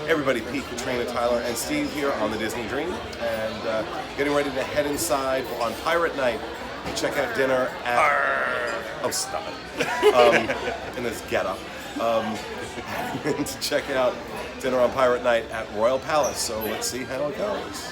Everybody, Pete, Katrina, Tyler, and Steve here on the Disney Dream, and getting ready to head inside on Pirate Night to check out dinner at... Oh, stop it. In this getup. To check out dinner on Pirate Night at Royal Palace, so let's see how it goes.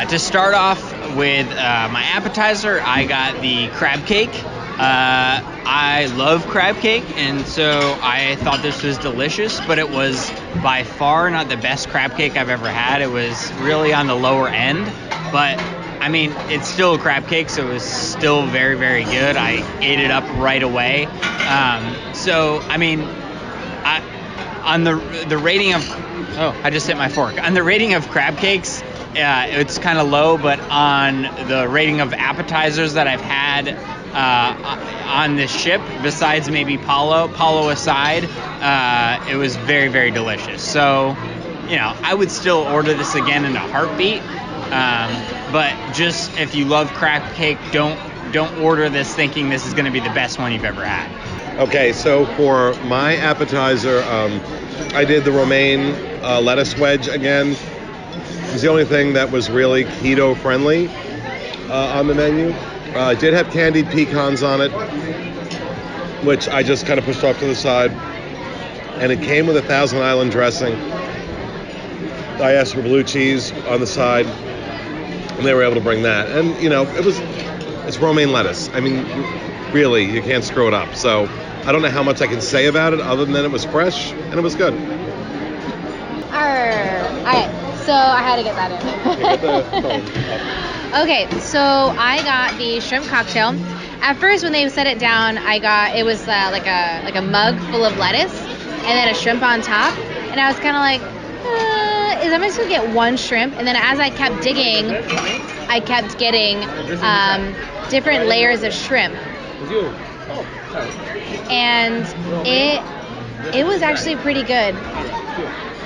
To start off with my appetizer, I got the crab cake. I love crab cake, and so I thought this was delicious, but it was by far not the best crab cake I've ever had. It was really on the lower end, but I mean, it's still a crab cake, so it was still very, very good. I ate it up right away. So, I mean, on the rating of... Oh, I just hit my fork. On the rating of crab cakes, it's kind of low, but on the rating of appetizers that I've had on this ship, besides maybe Paulo aside, it was very, very delicious. So, you know, I would still order this again in a heartbeat. But just if you love crab cake, don't order this thinking this is going to be the best one you've ever had. Okay, so for my appetizer, I did the romaine lettuce wedge again. It was the only thing that was really keto friendly on the menu. I did have candied pecans on it, which I just kind of pushed off to the side. And it came with a Thousand Island dressing. I asked for blue cheese on the side, and they were able to bring that. And, you know, it's romaine lettuce. I mean, really, you can't screw it up. So I don't know how much I can say about it other than it was fresh and it was good. Alright, so I had to get that in. Okay, so I got the shrimp cocktail. At first, when they set it down, it was like a mug full of lettuce and then a shrimp on top, and I was kind of like, am I supposed to get one shrimp? And then as I kept digging, I kept getting different layers of shrimp, and it was actually pretty good.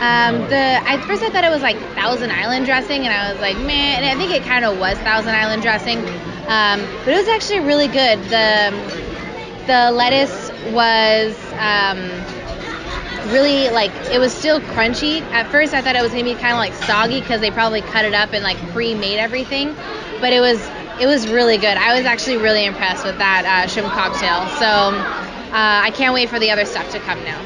At first I thought it was like Thousand Island dressing, and I was like, meh, and I think it kind of was Thousand Island dressing, but it was actually really good. The lettuce was really, like, it was still crunchy. At first I thought it was going to be kind of like soggy because they probably cut it up and like pre-made everything, but it was really good. I was actually really impressed with that shrimp cocktail, so I can't wait for the other stuff to come now.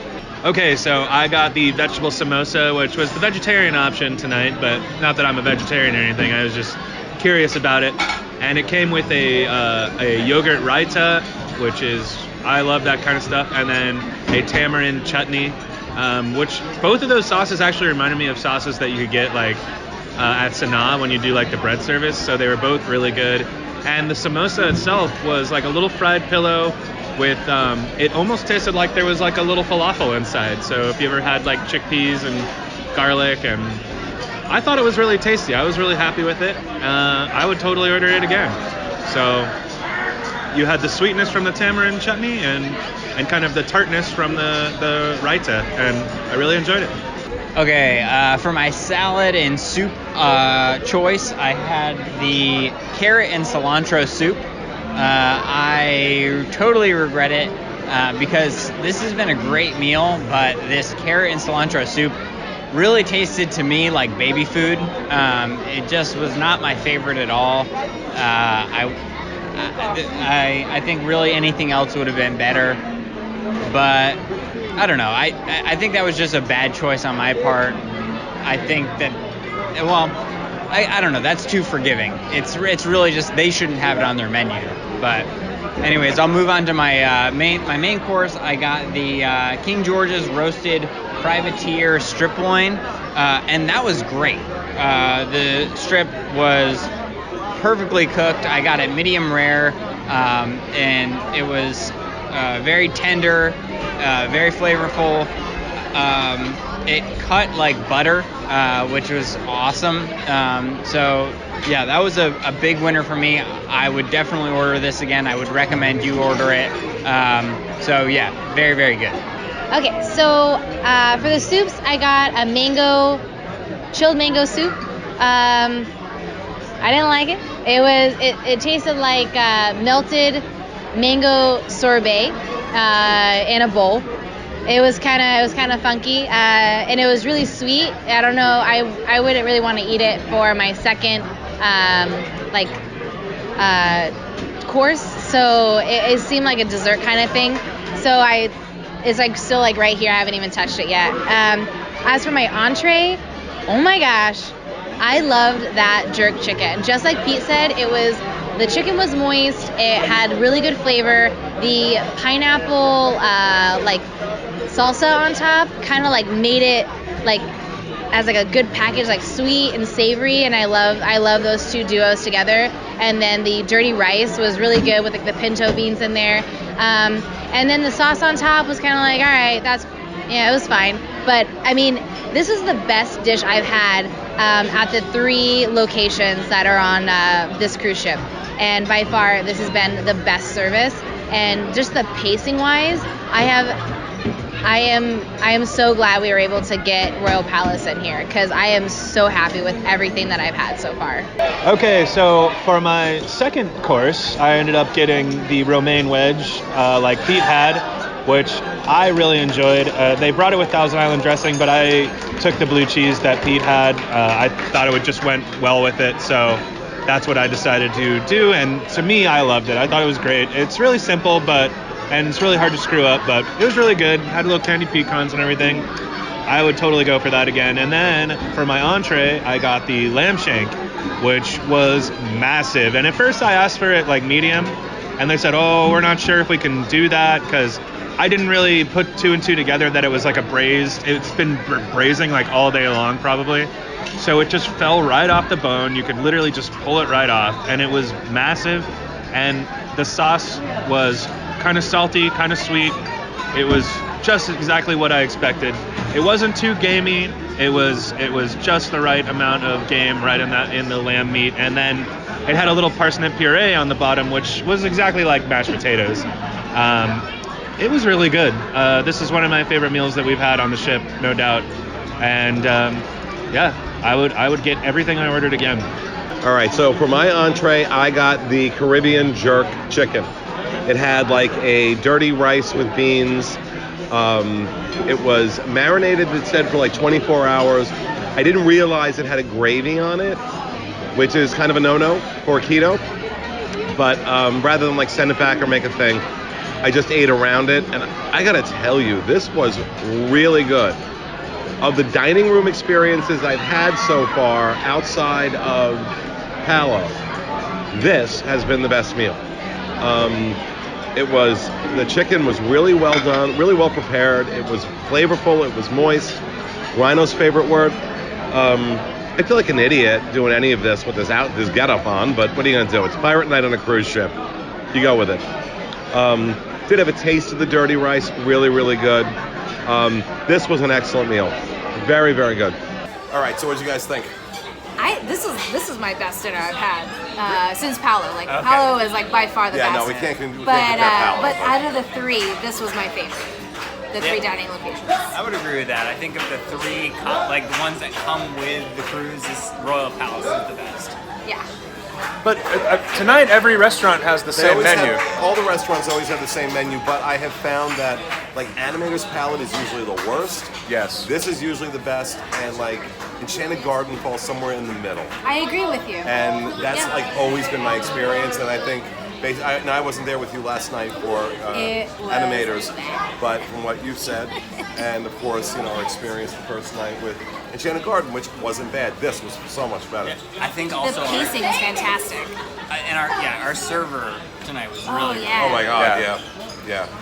Okay, so I got the vegetable samosa, which was the vegetarian option tonight, but not that I'm a vegetarian or anything. I was just curious about it. And it came with a yogurt raita, which is, I love that kind of stuff, and then a tamarind chutney, which both of those sauces actually reminded me of sauces that you could get like at Sanaa when you do like the bread service. So they were both really good. And the samosa itself was like a little fried pillow with, it almost tasted like there was like a little falafel inside. So if you ever had like chickpeas and garlic, and I thought it was really tasty. I was really happy with it. I would totally order it again. So you had the sweetness from the tamarind chutney and kind of the tartness from the raita, and I really enjoyed it. Okay, for my salad and soup choice, I had the carrot and cilantro soup. I totally regret it because this has been a great meal, but this carrot and cilantro soup really tasted to me like baby food. It just was not my favorite at all. I think really anything else would have been better, but I don't know. I think that was just a bad choice on my part. I think that, well, I don't know. That's too forgiving. It's really just they shouldn't have it on their menu. But anyways, I'll move on to my main course. I got the King George's roasted privateer strip loin, and that was great. The strip was perfectly cooked. I got it medium rare, and it was very tender, very flavorful. It cut like butter, which was awesome. So yeah, that was a big winner for me. I would definitely order this again. I would recommend you order it. So yeah, very, very good. Okay, so for the soups, I got a mango chilled mango soup. I didn't like it. It tasted like melted mango sorbet in a bowl. It was kind of funky, and it was really sweet. I don't know. I wouldn't really want to eat it for my second course. So it seemed like a dessert kind of thing. So it's like still like right here. I haven't even touched it yet. As for my entree, oh my gosh, I loved that jerk chicken. Just like Pete said, the chicken was moist. It had really good flavor. The pineapple salsa on top kind of like made it like as like a good package, like sweet and savory, and I love those two duos together. And then the dirty rice was really good with like the pinto beans in there. And then the sauce on top was kind of like, all right, it was fine. But I mean, this is the best dish I've had at the 3 locations that are on this cruise ship. And by far, this has been the best service. And just the pacing wise, I am so glad we were able to get Royal Palace in here, because I am so happy with everything that I've had so far. Okay, so for my second course, I ended up getting the romaine wedge, like Pete had, which I really enjoyed. They brought it with Thousand Island dressing, but I took the blue cheese that Pete had. I thought it just went well with it, so that's what I decided to do. And to me, I loved it. I thought it was great. It's really simple, and it's really hard to screw up, but it was really good. Had little candy pecans and everything. I would totally go for that again. And then for my entree, I got the lamb shank, which was massive. And at first I asked for it like medium, and they said, oh, we're not sure if we can do that, because I didn't really put 2 and 2 together that it was like a braised. It's been braising like all day long probably. So it just fell right off the bone. You could literally just pull it right off, and it was massive. And the sauce was kind of salty, kind of sweet. It was just exactly what I expected. It wasn't too gamey. It was just the right amount of game right in the lamb meat. And then it had a little parsnip puree on the bottom, which was exactly like mashed potatoes. It was really good. This is one of my favorite meals that we've had on the ship, no doubt. And I would get everything I ordered again. All right, so for my entree, I got the Caribbean jerk chicken. It had like a dirty rice with beans. It was marinated, it said, for like 24 hours. I didn't realize it had a gravy on it, which is kind of a no-no for keto. But rather than like send it back or make a thing, I just ate around it. And I gotta tell you, this was really good. Of the dining room experiences I've had so far outside of Palo, this has been the best meal. The chicken was really well done, really well prepared. It was flavorful, it was moist. Rhino's favorite word. I feel like an idiot doing any of this with this getup on, but what are you gonna do? It's pirate night on a cruise ship. You go with it. Did have a taste of the dirty rice, really, really good. This was an excellent meal. Very, very good. All right, so what did you guys think? This is my best dinner I've had since Palo. Like, okay. Palo is like by far the best. Yeah, no, we can't compare Palo. But out of the 3, this was my favorite. The 3 dining locations. I would agree with that. I think of the 3, like the ones that come with the cruise, this Royal Palace is the best. Yeah. But tonight, every restaurant has the same menu. All the restaurants always have the same menu, but I have found that like Animator's Palette is usually the worst. Yes. This is usually the best, and like Enchanted Garden falls somewhere in the middle. I agree with you. And that's like always been my experience, and I think I wasn't there with you last night for Animators, but from what you've said, and of course, our experience the first night with Enchanted Garden, which wasn't bad. This was so much better. I think also the pacing is fantastic. And our server tonight was really good. Yeah. Oh my God, yeah.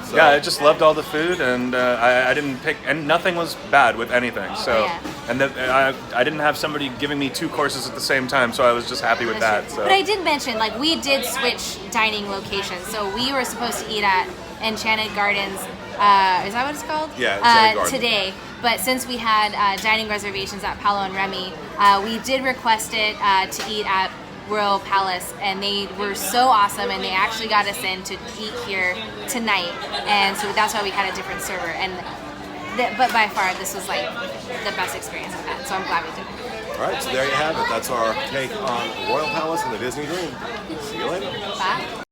So. Yeah, I just loved all the food, and I didn't pick, and nothing was bad with anything. So, and I didn't have somebody giving me 2 courses at the same time, so I was just happy with that. So. But I did mention, like, we did switch dining locations, so we were supposed to eat at Enchanted Gardens. Is that what it's called? Yeah, Enchanted Garden. Today. But since we had dining reservations at Palo and Remy, we did request it to eat at Royal Palace, and they were so awesome, and they actually got us in to eat here tonight, and so that's why we had a different server. But by far, this was like the best experience I've had, so I'm glad we did it. All right, so there you have it. That's our take on Royal Palace and the Disney Dream. See you later. Bye.